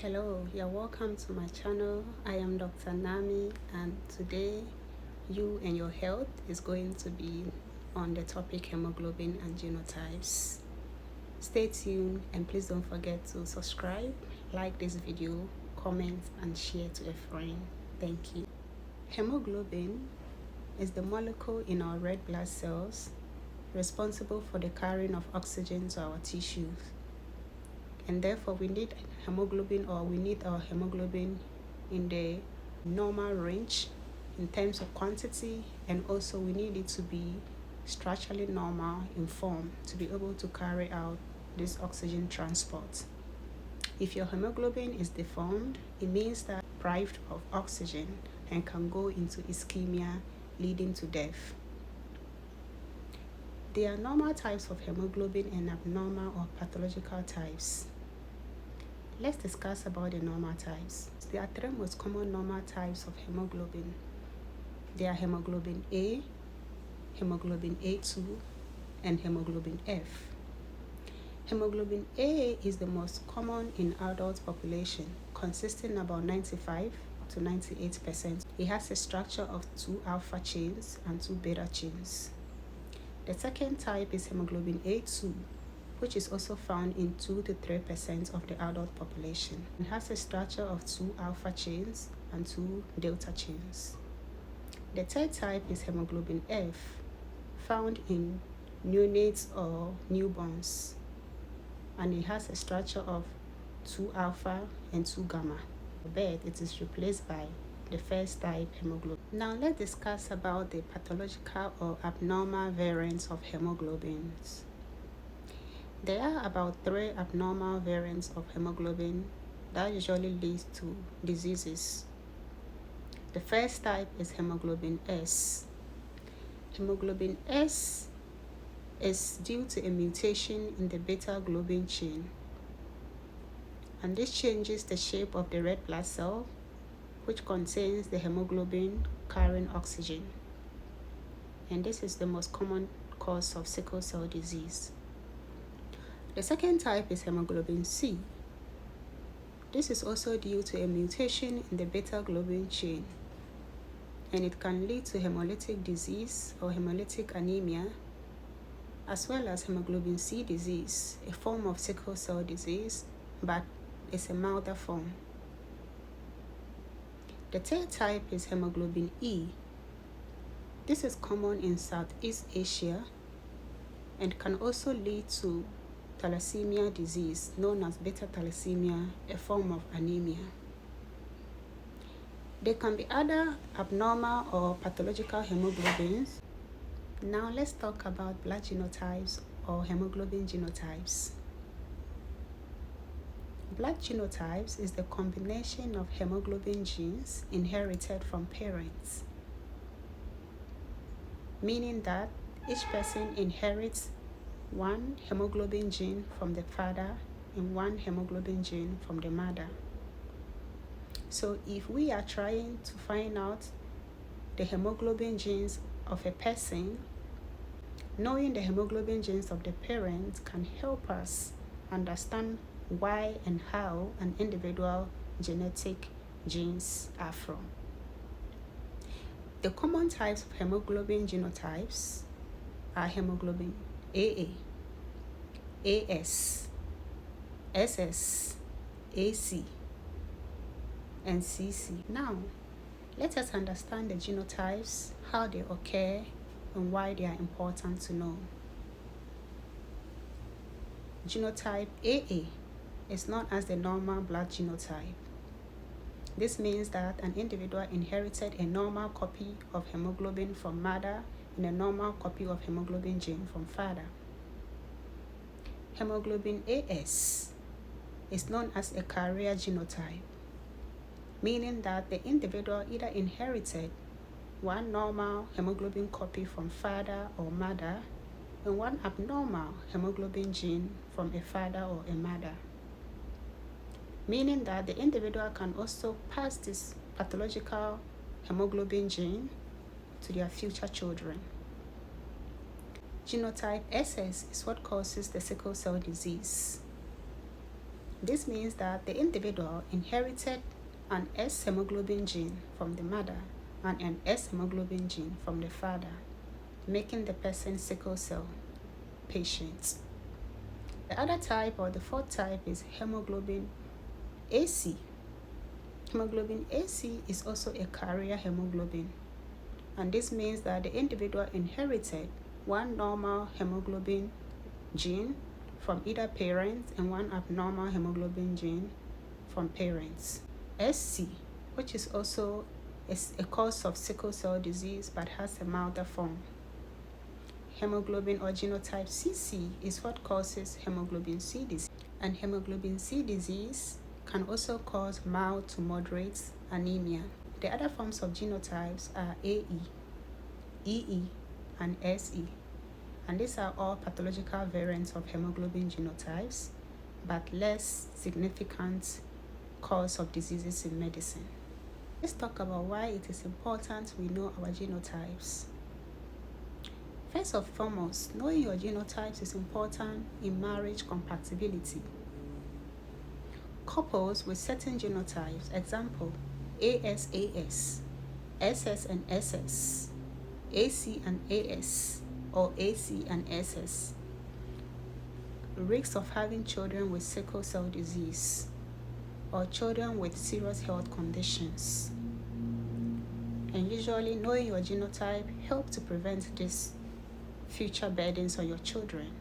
Hello, you're welcome to my channel. I am Dr. Nami, and today you and your health is going to be on the topic hemoglobin and genotypes. Stay tuned and please don't forget to subscribe, like this video, comment and share to a friend. Thank you. Hemoglobin is the molecule in our red blood cells responsible for the carrying of oxygen to our tissues. And therefore we need our hemoglobin in the normal range in terms of quantity, and also we need it to be structurally normal in form to be able to carry out this oxygen transport. If your hemoglobin is deformed, it means that deprived of oxygen and can go into ischemia, leading to death. There are normal types of hemoglobin and abnormal or pathological types. Let's discuss about the normal types. There are three most common normal types of hemoglobin. They are hemoglobin A, hemoglobin A2, and hemoglobin F. Hemoglobin A is the most common in adult population, consisting about 95 to 98%. It has a structure of 2 alpha chains and 2 beta chains. The second type is hemoglobin A2, which is also found in 2 to 3% of the adult population. It has a structure of 2 alpha chains and 2 delta chains. The third type is hemoglobin F, found in neonates or newborns, and it has a structure of 2 alpha and 2 gamma. But it is replaced by the first type hemoglobin. Now let's discuss about the pathological or abnormal variants of hemoglobins. There are about 3 abnormal variants of hemoglobin that usually lead to diseases. The first type is hemoglobin S. Hemoglobin S is due to a mutation in the beta globin chain, and this changes the shape of the red blood cell, which contains the hemoglobin carrying oxygen. And this is the most common cause of sickle cell disease. The second type is hemoglobin C. This is also due to a mutation in the beta globin chain, and it can lead to hemolytic disease or hemolytic anemia, as well as hemoglobin C disease, a form of sickle cell disease, but it's a milder form. The third type is hemoglobin E. This is common in Southeast Asia and can also lead to thalassemia disease, known as beta thalassemia, a form of anemia. There can be other abnormal or pathological hemoglobins. Now let's talk about blood genotypes or hemoglobin genotypes. Blood genotypes is the combination of hemoglobin genes inherited from parents, meaning that each person inherits 1 hemoglobin gene from the father and 1 hemoglobin gene from the mother. So if we are trying to find out the hemoglobin genes of a person, knowing the hemoglobin genes of the parents can help us understand why and how an individual genetic genes are from. The common types of hemoglobin genotypes are hemoglobin AA, AS, SS, AC, and CC. Now, let us understand the genotypes, how they occur, and why they are important to know. Genotype AA is known as the normal blood genotype. This means that an individual inherited a normal copy of hemoglobin from mother and a normal copy of hemoglobin gene from father. Hemoglobin AS is known as a carrier genotype, meaning that the individual either inherited 1 normal hemoglobin copy from father or mother and 1 abnormal hemoglobin gene from a father or a mother, meaning that the individual can also pass this pathological hemoglobin gene to their future children. Genotype SS is what causes the sickle cell disease, This means that the individual inherited an S hemoglobin gene from the mother and an S hemoglobin gene from the father, making the person sickle cell patient. The other type, or the fourth type, is hemoglobin AC. Hemoglobin AC is also a carrier hemoglobin, and this means that the individual inherited one normal hemoglobin gene from either parents and one abnormal hemoglobin gene from parents. SC, which is also a cause of sickle cell disease but has a milder form. Hemoglobin or genotype CC is what causes hemoglobin C disease, and hemoglobin C disease can also cause mild to moderate anemia. The other forms of genotypes are AE, EE, and SE, and these are all pathological variants of hemoglobin genotypes, but less significant cause of diseases in medicine. Let's talk about why it is important we know our genotypes. First and foremost, knowing your genotypes is important in marriage compatibility. Couples with certain genotypes, example, ASAS, SS and SS, AC and AS, or AC and SS, risk of having children with sickle cell disease or children with serious health conditions. And usually knowing your genotype helps to prevent these future burdens on your children.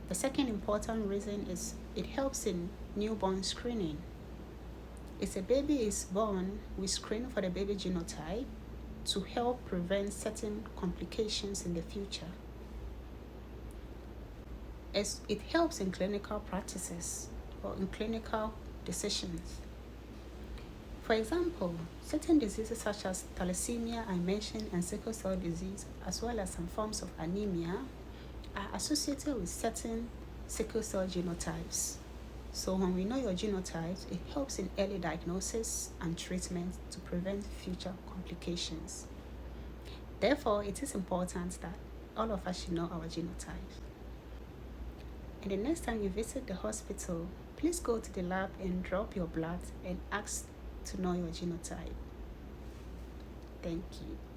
The second important reason is it helps in newborn screening. If a baby is born, we screen for the baby genotype to help prevent certain complications in the future. As it helps in clinical practices or in clinical decisions. For example, certain diseases such as thalassemia I mentioned and sickle cell disease, as well as some forms of anemia, are associated with certain sickle cell genotypes. So when we know your genotypes, it helps in early diagnosis and treatment to prevent future complications. Therefore, it is important that all of us should know our genotypes. And the next time you visit the hospital, please go to the lab and drop your blood and ask to know your genotype. Thank you.